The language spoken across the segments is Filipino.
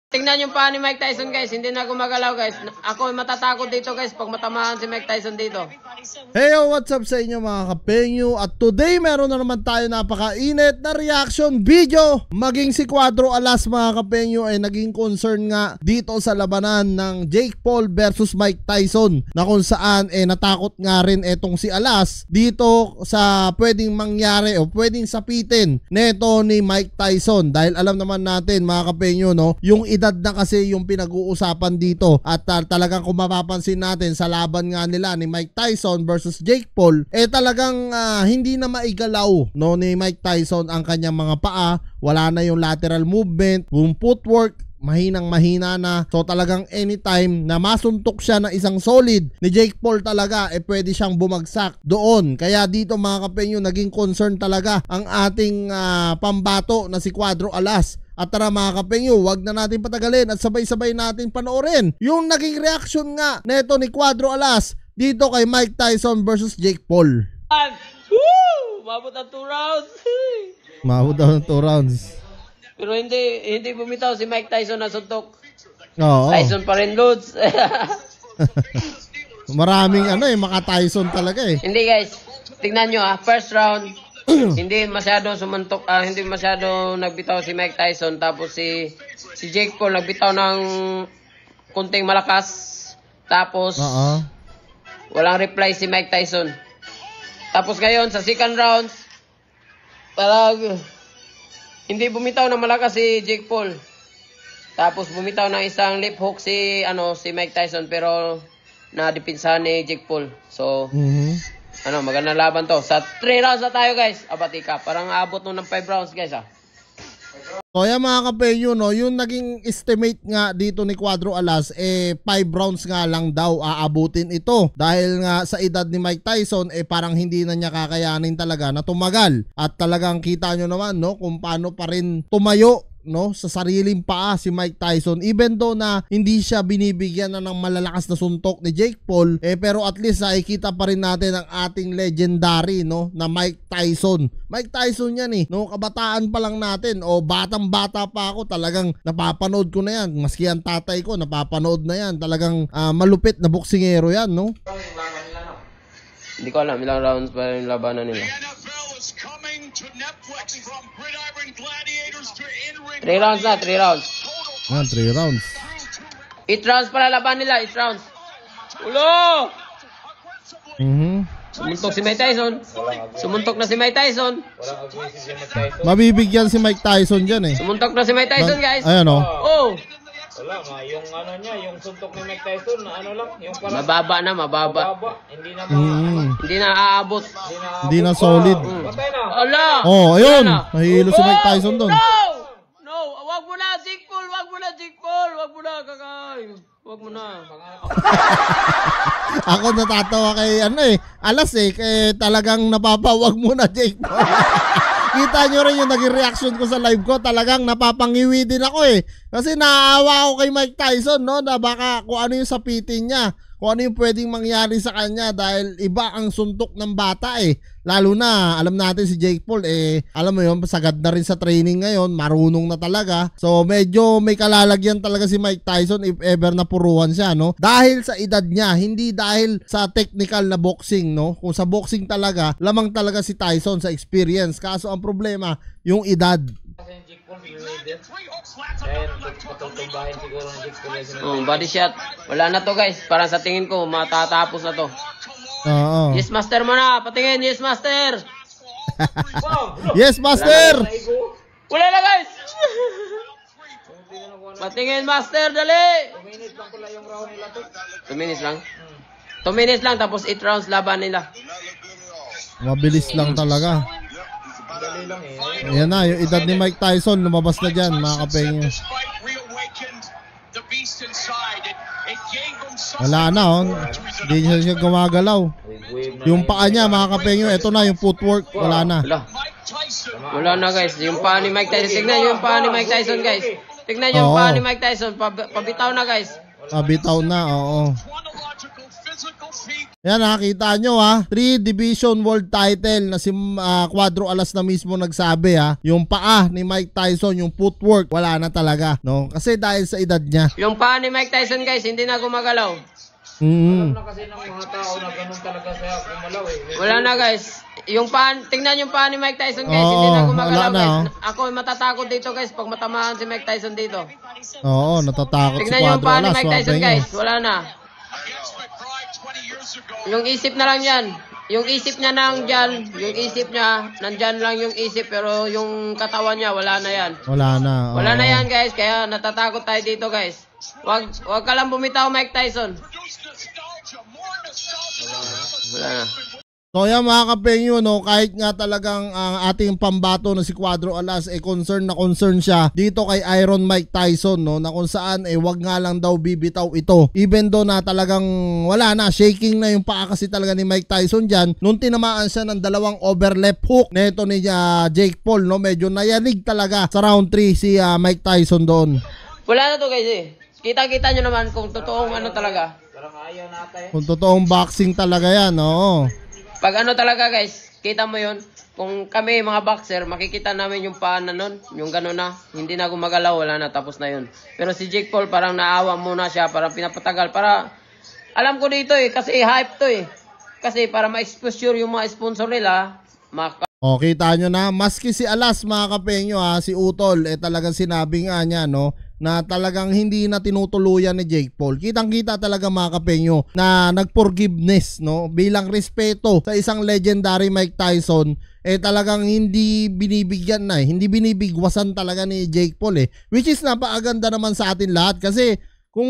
Tingnan yung paa ni Mike Tyson, guys. Hindi na gumagalaw, guys. Ako matatakot dito, guys, pag matamaan si Mike Tyson dito. Hey, what's up sa inyo mga kapengyo? At today, meron na naman tayo napakainit na reaction video. Maging si Cuadro Alas mga kapengyo ay naging concern nga dito sa labanan ng Jake Paul versus Mike Tyson, na kung saan natakot nga rin etong si Alas dito sa pwedeng mangyari o pwedeng sapitin neto ni Mike Tyson. Dahil alam naman natin mga kapengyo, no, yung edad na kasi yung pinag-uusapan dito. At talagang kung mapapansin natin sa laban nga nila ni Mike Tyson versus Jake Paul, talagang hindi na maigalaw, no, ni Mike Tyson ang kanyang mga paa. Wala na yung lateral movement, yung footwork mahinang-mahina na. So talagang anytime na masuntok siya ng isang solid ni Jake Paul talaga, pwede siyang bumagsak doon. Kaya dito mga kapengyo, naging concern talaga ang ating pambato na si Cuadro Alas. At tara mga kapengyo, wag na natin patagalin at sabay-sabay natin panoorin yung naging reaction nga neto ni Cuadro Alas dito kay Mike Tyson versus Jake Paul. Woo! Mabot ang 2 rounds. Mabot daw ng 2 rounds. Pero hindi bumitaw si Mike Tyson na suntok. Oo. Tyson pa rin, Lods. Maraming maka Tyson talaga eh. Hindi, guys. Tingnan nyo first round. Hindi masyado sumuntok, hindi masyado nagbitaw si Mike Tyson. Tapos si Jake Paul nagbitaw ng kunting malakas. Tapos walang reply si Mike Tyson. Tapos ngayon sa second round, hindi bumitaw ng malakas si Jake Paul. Tapos bumitaw ng isang lip hook si Mike Tyson, pero na-depensahan ni Jake Paul. So magandang laban to. Sa 3 rounds na tayo, guys. Abati ka. Parang aabot nun ng 5 rounds, guys, So yan mga kapengyo, no, yung naging estimate nga dito ni Cuadro Alas, 5 rounds nga lang daw aabutin ito. Dahil nga sa edad ni Mike Tyson, parang hindi na niya kakayanin talaga na tumagal. At talagang kita nyo naman, no, kung paano pa rin tumayo, no, sa sariling paa si Mike Tyson, even though na hindi siya binibigyan na ng malalakas na suntok ni Jake Paul, pero at least nakikita pa rin natin ang ating legendary, no, na Mike Tyson. Mike Tyson yan no, kabataan pa lang natin o batang-bata pa ako, talagang napapanood ko na yan. Maski ang tatay ko napapanood na yan. Talagang malupit na boksingero yan, no. Hindi ko alam ilang rounds pa yung labanan nila. 3 rounds na, 3 rounds. 3 rounds. 8 rounds pala laban nila, 8 rounds. Ulo! Sumuntok si Mike Tyson. Sumuntok na si Mike Tyson. Mabibigyan si Mike Tyson dyan Sumuntok na si Mike Tyson, guys. Ayan Oh. Wala nga, yung yung suntok ni Mike Tyson, yung parang mababa na, mababa. Hindi na aabot. Hindi na solid. Patay na. Ala! Ayun. Nahihilo si Mike Tyson doon. No, wag mo na, Jake Paul. Wag mo na, Jake Paul. Wag mo na, kakay. Wag mo na. Ako natatawa kay Alas talagang napapawag mo na, Jake Paul. Kita nyo rin yung naging reaction ko sa live ko. Talagang napapangiwi din ako kasi naaawa ako kay Mike Tyson, no, na baka kung ano yung sapitin niya, kung ano yung pwedeng mangyari sa kanya, dahil iba ang suntok ng bata Lalo na alam natin si Jake Paul alam mo yun, sagad na rin sa training ngayon, marunong na talaga. So medyo may kalalagyan talaga si Mike Tyson if ever napuruhan siya, no, dahil sa edad niya, hindi dahil sa technical na boxing, no. Kung sa boxing talaga, lamang talaga si Tyson sa experience. Kaso ang problema, yung edad. Body shot. Wala na to, guys. Parang sa tingin ko matatapos na to. Yes, master mo na. Patingin, yes, master. Yes, master. Wala na, guys. Patingin, master, dali. 2 minutes lang pala yung round nila to. 2 minutes lang? 2 minutes lang, tapos 8 rounds laban nila. Mabilis lang talaga. Ayan na, yung edad ni Mike Tyson lumabas na dyan mga kapengyo. Wala na hindi siya gumagalaw. Yung paa niya mga kapengyo, eto na yung footwork, wala na. Wala na, guys, yung paa ni Mike Tyson. Tignan yung paa ni Mike Tyson, guys. Tignan yung paa ni Mike Tyson, pabitaw na, guys. Pabitaw na, oo. Yan, nakita nyo ha, 3 Division World Title na si Cuadro Alas na mismo nagsabi ha. Yung paa ni Mike Tyson, yung footwork, wala na talaga, no? Kasi dahil sa edad niya. Yung paa ni Mike Tyson guys, hindi na gumagalaw. Alam na kasi ng mga tao na ganun talaga siya kumalaw eh. Wala na guys. Yung paa, tingnan yung paa ni Mike Tyson guys, Oo, hindi na gumagalaw wala na, guys. oh. Ako matatakot dito guys pag matamaan si Mike Tyson dito. Oo, natatakot si Tingnan yung Cuadro paa ni Alas, Mike mga Tyson penyo. guys, wala na. Yung isip na lang yan. Yung isip niya nandyan, yung isip niya, nandyan lang yung isip, pero yung katawan niya, wala na yan. Wala na. Wala oo. na yan guys, kaya natatakot tayo dito guys. Wag ka lang bumitaw Mike Tyson. Wala na. So yan mga kapengyo, no, kahit nga talagang ang ating pambato na si Cuadro Alas concern siya dito kay Iron Mike Tyson, no, na kung saan wag nga lang daw bibitaw ito. Even though na talagang wala na, shaking na yung paa kasi talaga ni Mike Tyson diyan nung tinamaan siya ng dalawang over left hook neto ni Jake Paul, no, medyo nayanig talaga sa round 3 si Mike Tyson doon. Wala na to guys eh. Kita-kita nyo naman kung totoong ano talaga. Parang ayaw natin. Kung totoong boxing talaga yan, oo. Pag ano talaga guys, kita mo yun. Kung kami mga boxer, makikita namin yung paa na nun. Yung gano'n na. Hindi na gumagalaw, wala na, tapos na yun. Pero si Jake Paul parang naawa muna siya, parang pinapatagal. Para, alam ko dito eh, kasi hype to eh. Kasi para ma-exposure yung mga sponsor nila, O, kita nyo na, maski si Alas mga kapengyo si Utol, talagang sinabi nga niya, no, na talagang hindi na tinutuluyan ni Jake Paul. Kitang-kita talaga mga kapengyo na nag-forgiveness, no, bilang respeto sa isang legendary Mike Tyson, talagang hindi binibigyan na hindi binibigwasan talaga ni Jake Paul which is napakaganda naman sa atin lahat kasi kung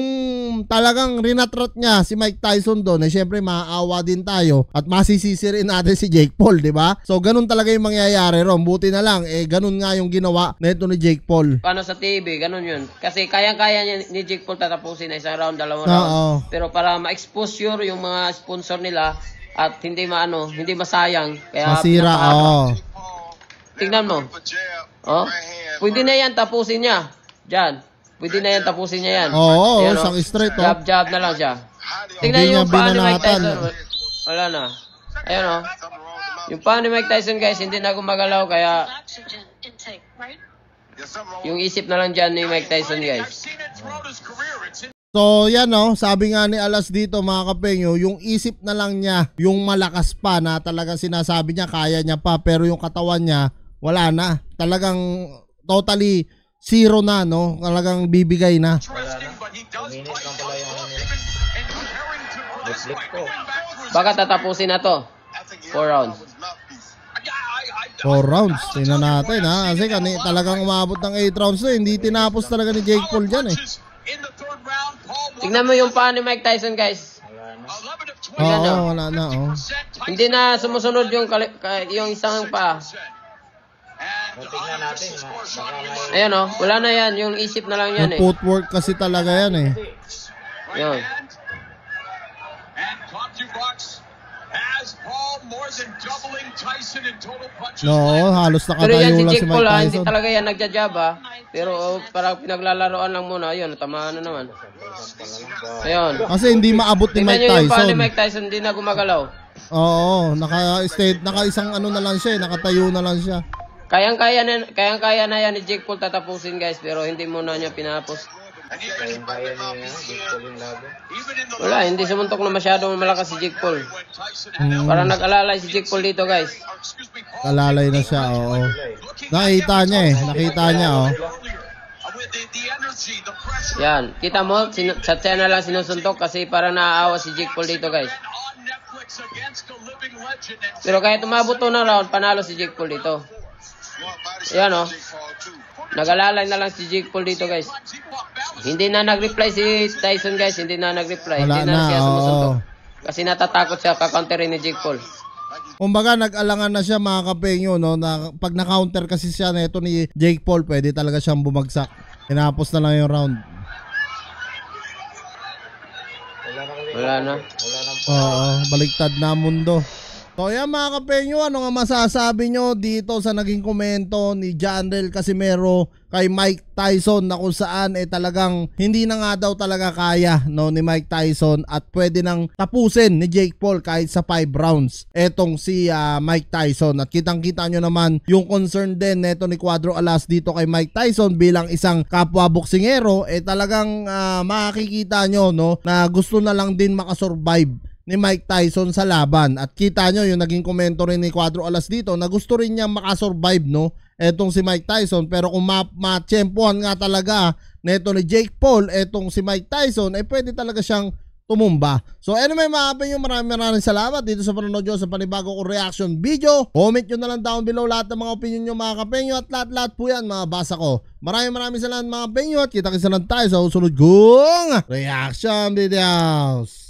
talagang rinatrat niya si Mike Tyson doon, syempre maaawa din tayo at masisisi rin natin si Jake Paul, di ba? So ganun talaga yung mangyayari ron. Buti na lang, ganun nga yung ginawa nito ni Jake Paul. paano sa TV, ganun yun. Kasi kayang-kaya niya ni Jake Paul tatapusin na isang round, dalawang round. Oo. Pero para ma-exposure yung mga sponsor nila at hindi hindi masayang. Kaya Masira, tingnan mo. Oh, pwede na yan, tapusin niya. Diyan. Pwede na yan, tapusin niya yan. Oo, Ayan, isang straight, Jab na lang siya. Hindi Tingnan niya yung paa ni Mike binanatan. Tyson. Wala na. Ayan o. Yung paa ni Mike Tyson guys, hindi na gumagalaw, kaya yung isip na lang dyan ni Mike Tyson guys. So yan sabi nga ni Alas dito mga kapengyo, yung isip na lang niya, yung malakas pa na talaga sinasabi niya kaya niya pa, pero yung katawan niya wala na. Talagang totally zero na, no? Talagang bibigay na. Wala na. Minute lang pala yung ano nila. Flip ko. Baka tatapusin na to. 4 rounds. 4 rounds. Tingnan natin kasi talagang umabot ng 8 rounds na. Hindi tinapos talaga ni Jake Paul dyan Tingnan mo yung paa ni Mike Tyson guys. Wala na. Wala na Hindi na sumusunod yung isang paa. Tingnan natin. Baka may... Ayan o, wala na yan. Yung isip na lang yan Yung footwork kasi talaga yan Yun. No, halos Pero yan nakatayo si lang si Jake Mike Paul hindi Tyson. talaga yan nagjajab Pero parang pinaglalaroan lang muna. Ayun, tamaan na naman. Ayun. Kasi hindi maabot ni Tingnan Mike nyo yung paa ni Tyson. Mike Tyson, hindi na gumagalaw. Oo, naka isang ano na lang siya, nakatayo na lang siya. Kayang-kaya na yan ni Jake Paul tatapusin guys, pero hindi muna niya pinapos. Kayang-kaya niya. Jake Paul yung laban. Wala, hindi sumuntok na masyadong malakas si Jake Paul. Parang nag-alalay si Jake Paul dito guys. Kalalay na siya, oo. Nakita niya Yan, kita mo, sa tiyan na lang sinusuntok kasi parang naaawa si Jake Paul dito guys. Pero kahit umabot to ng round, panalo si Jake Paul dito. Yan nag-alalay na lang si Jake Paul dito guys. Hindi na nag-reply si Tyson guys, hindi na nag-reply. Wala Hindi na siya sumusuntok. oo. Kasi natatakot siya kakounterin ni Jake Paul. Kumbaga nag-alangan na siya mga kapengyo, no, na pag na-counter kasi siya neto ni Jake Paul, pwede talaga siyang bumagsak. Tinapos na lang yung round. Wala na kasi. Wala na. Wala na. Oo, baliktad na ang mundo. So yan mga kapenyo, ano nga masasabi nyo dito sa naging komento ni Janrel Casimero kay Mike Tyson na kung saan talagang hindi na nga daw talaga kaya no ni Mike Tyson at pwede nang tapusin ni Jake Paul kahit sa 5 rounds etong si Mike Tyson. At kitang-kita nyo naman yung concern din neto ni Cuadro Alas dito kay Mike Tyson bilang isang kapwa boksingero, talagang makikita nyo no na gusto na lang din makasurvive ni Mike Tyson sa laban. At kita nyo yung naging komento rin ni Cuadro Alas dito na gusto rin niya makasurvive no etong si Mike Tyson, pero kung ma-tsempohan nga talaga neto ni Jake Paul etong si Mike Tyson, pwede talaga siyang tumumba. So anyway mga kapenyo, maraming salamat dito sa panonood nyo sa panibago kong reaction video. Comment nyo na lang down below lahat ng mga opinion nyo mga kapenyo, at lahat po yan mga basa ko. Maraming salamat mga kapenyo, at kita-kita lang tayo sa susunod kong reaction videos.